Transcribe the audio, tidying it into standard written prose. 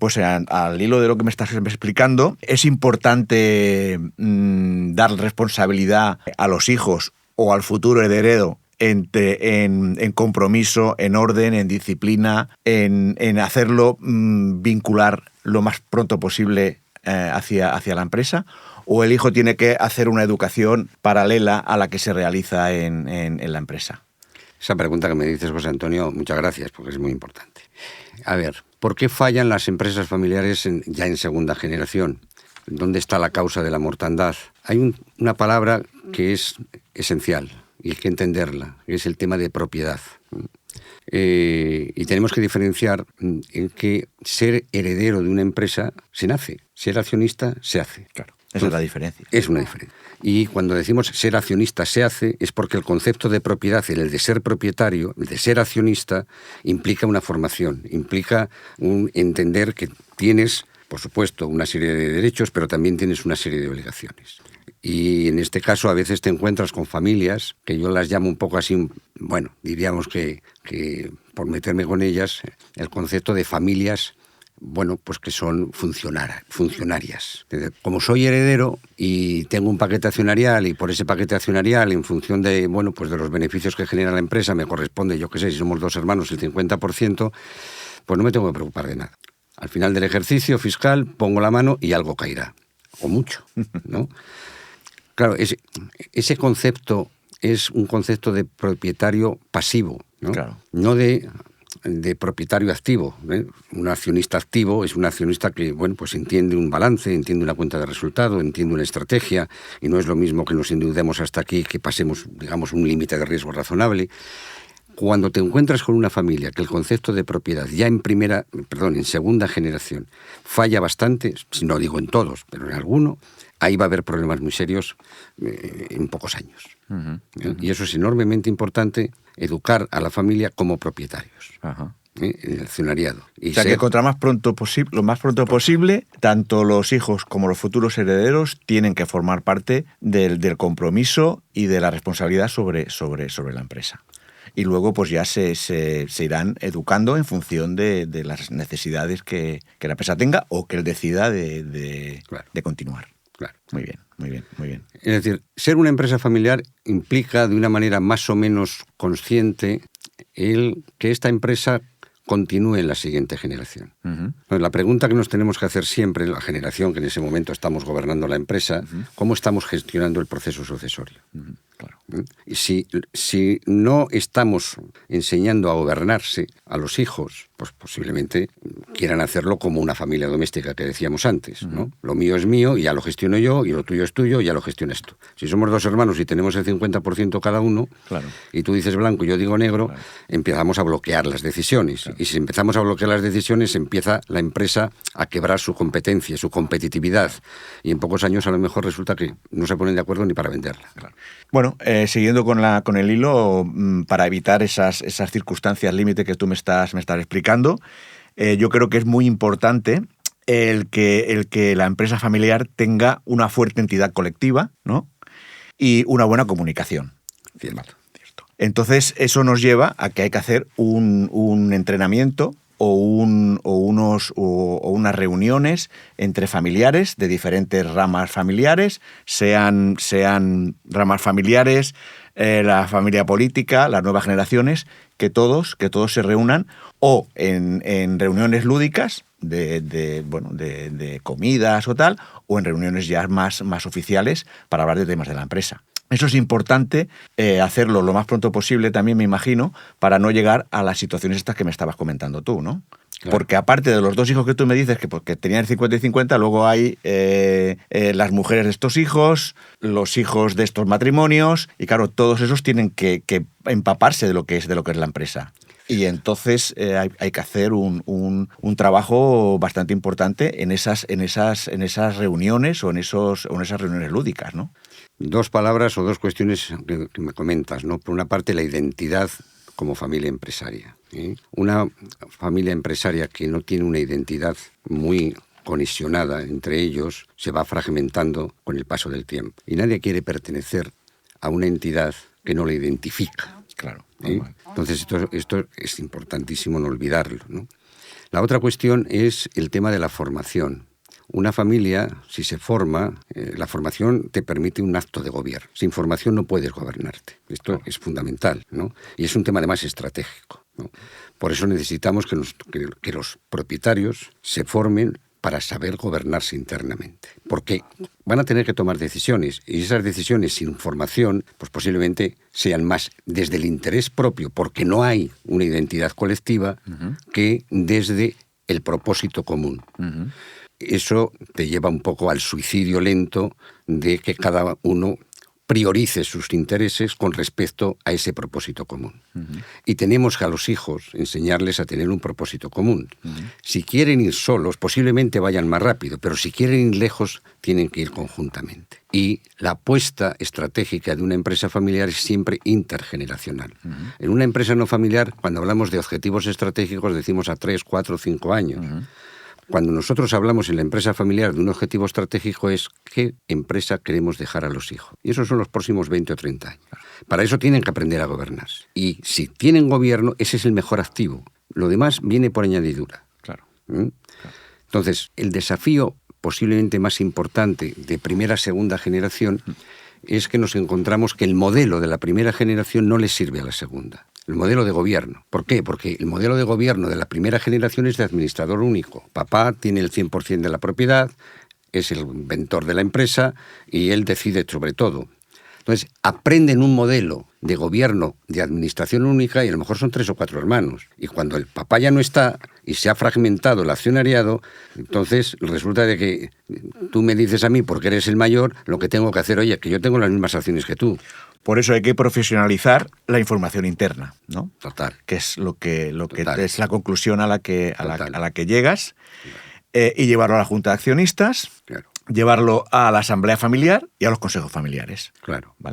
Pues al hilo de lo que me estás explicando, es importante dar responsabilidad a los hijos o al futuro heredero en compromiso, en orden, en disciplina, en hacerlo vincular lo más pronto posible hacia la empresa, o el hijo tiene que hacer una educación paralela a la que se realiza en la empresa. Esa pregunta que me dices, José Antonio, muchas gracias, porque es muy importante. A ver, ¿por qué fallan las empresas familiares ya en segunda generación? ¿Dónde está la causa de la mortandad? Hay una palabra que es esencial y hay que entenderla, que es el tema de propiedad. Y tenemos que diferenciar en que ser heredero de una empresa se nace, ser accionista se hace. Claro, esa es la diferencia. Es una diferencia. Y cuando decimos ser accionista se hace, es porque el concepto de propiedad, el de ser propietario, el de ser accionista, implica una formación, implica un entender que tienes, por supuesto, una serie de derechos, pero también tienes una serie de obligaciones. Y en este caso a veces te encuentras con familias, que yo las llamo un poco así, bueno, diríamos que por meterme con ellas, el concepto de familias, bueno, pues que son funcionarias. Como soy heredero y tengo un paquete accionarial y por ese paquete accionarial, en función de, bueno, pues de los beneficios que genera la empresa, me corresponde, yo qué sé, si somos 2 hermanos, el 50%, pues no me tengo que preocupar de nada. Al final del ejercicio fiscal pongo la mano y algo caerá, o mucho, ¿no? Claro, ese concepto es un concepto de propietario pasivo, ¿no? Claro. No de propietario activo, ¿eh? Un accionista activo es un accionista que, bueno, pues entiende un balance, entiende una cuenta de resultado, entiende una estrategia, y no es lo mismo que nos endeudemos hasta aquí, que pasemos, digamos, un límite de riesgo razonable. Cuando te encuentras con una familia que el concepto de propiedad ya en segunda generación falla bastante, si no digo en todos, pero en alguno, ahí va a haber problemas muy serios en pocos años. Y eso es enormemente importante, educar a la familia como propietarios. En el accionariado. O sea, que lo más pronto posible, tanto los hijos como los futuros herederos tienen que formar parte del compromiso y de la responsabilidad sobre la empresa. Y luego pues ya se irán educando en función de las necesidades que la empresa tenga o que él decida de continuar. Claro. Muy bien. Es decir, ser una empresa familiar implica de una manera más o menos consciente el que esta empresa continúe en la siguiente generación. Entonces, la pregunta que nos tenemos que hacer siempre, la generación que en ese momento estamos gobernando la empresa, ¿cómo estamos gestionando el proceso sucesorio? Claro. Y si no estamos enseñando a gobernarse a los hijos, pues posiblemente quieran hacerlo como una familia doméstica que decíamos antes, ¿no? Lo mío es mío y ya lo gestiono yo, y lo tuyo es tuyo y ya lo gestionas tú. Si somos 2 hermanos y tenemos el 50% cada uno, claro, y tú dices blanco y yo digo negro, claro, empezamos a bloquear las decisiones. Claro. Y si empezamos a bloquear las decisiones, empieza la empresa a quebrar su competencia, su competitividad. Y en pocos años a lo mejor resulta que no se ponen de acuerdo ni para venderla. Claro. Bueno, siguiendo con el hilo, para evitar esas circunstancias límite que tú me estás explicando, yo creo que es muy importante el que la empresa familiar tenga una fuerte entidad colectiva, ¿no? Y una buena comunicación. Cierto. Entonces, eso nos lleva a que hay que hacer un entrenamiento o unas reuniones entre familiares de diferentes ramas familiares, sean ramas familiares, la familia política, las nuevas generaciones, que todos se reúnan o en reuniones lúdicas de comidas o tal, o en reuniones ya más oficiales para hablar de temas de la empresa. Eso es importante hacerlo lo más pronto posible también, me imagino, para no llegar a las situaciones estas que me estabas comentando tú, ¿no? Claro. Porque aparte de los 2 hijos que tú me dices que tenían 50 y 50, luego hay las mujeres de estos hijos, los hijos de estos matrimonios, y claro, todos esos tienen que empaparse de lo que es la empresa. Y entonces hay que hacer un trabajo bastante importante en esas reuniones o en esas reuniones lúdicas, ¿no? 2 palabras o 2 cuestiones que me comentas, ¿no? Por una parte, la identidad como familia empresaria, ¿eh? Una familia empresaria que no tiene una identidad muy cohesionada entre ellos se va fragmentando con el paso del tiempo. Y nadie quiere pertenecer a una entidad que no la identifica. Claro. Entonces, esto es importantísimo no olvidarlo, ¿no? La otra cuestión es el tema de la formación. Una familia, si se forma, la formación te permite un acto de gobierno. Sin formación no puedes gobernarte. Esto es fundamental, ¿no? Y es un tema además estratégico, ¿no? Por eso necesitamos que los propietarios se formen para saber gobernarse internamente. Porque van a tener que tomar decisiones, y esas decisiones sin formación, pues posiblemente sean más desde el interés propio, porque no hay una identidad colectiva, que desde el propósito común. Eso te lleva un poco al suicidio lento de que cada uno priorice sus intereses con respecto a ese propósito común. Y tenemos que a los hijos enseñarles a tener un propósito común. Si quieren ir solos, posiblemente vayan más rápido, pero si quieren ir lejos, tienen que ir conjuntamente. Y la apuesta estratégica de una empresa familiar es siempre intergeneracional. En una empresa no familiar, cuando hablamos de objetivos estratégicos, decimos a 3, 4, 5 años. Cuando nosotros hablamos en la empresa familiar de un objetivo estratégico es qué empresa queremos dejar a los hijos. Y esos son los próximos 20 o 30 años. Para eso tienen que aprender a gobernarse. Y si tienen gobierno, ese es el mejor activo. Lo demás viene por añadidura. Claro. Entonces, el desafío posiblemente más importante de primera, segunda generación es que nos encontramos que el modelo de la primera generación no le sirve a la segunda. El modelo de gobierno. ¿Por qué? Porque el modelo de gobierno de la primera generación es de administrador único. Papá tiene el 100% de la propiedad, es el inventor de la empresa y él decide sobre todo. Entonces, aprenden un modelo de gobierno de administración única y a lo mejor son 3 o 4 hermanos. Y cuando el papá ya no está y se ha fragmentado el accionariado, entonces resulta de que tú me dices a mí, porque eres el mayor, lo que tengo que hacer, oye, que yo tengo las mismas acciones que tú. Por eso hay que profesionalizar la información interna, ¿no? Total. Que es lo que Total. es la conclusión a la que llegas, y llevarlo a la Junta de Accionistas, Claro. llevarlo a la Asamblea Familiar y a los consejos familiares. Claro. ¿Vale?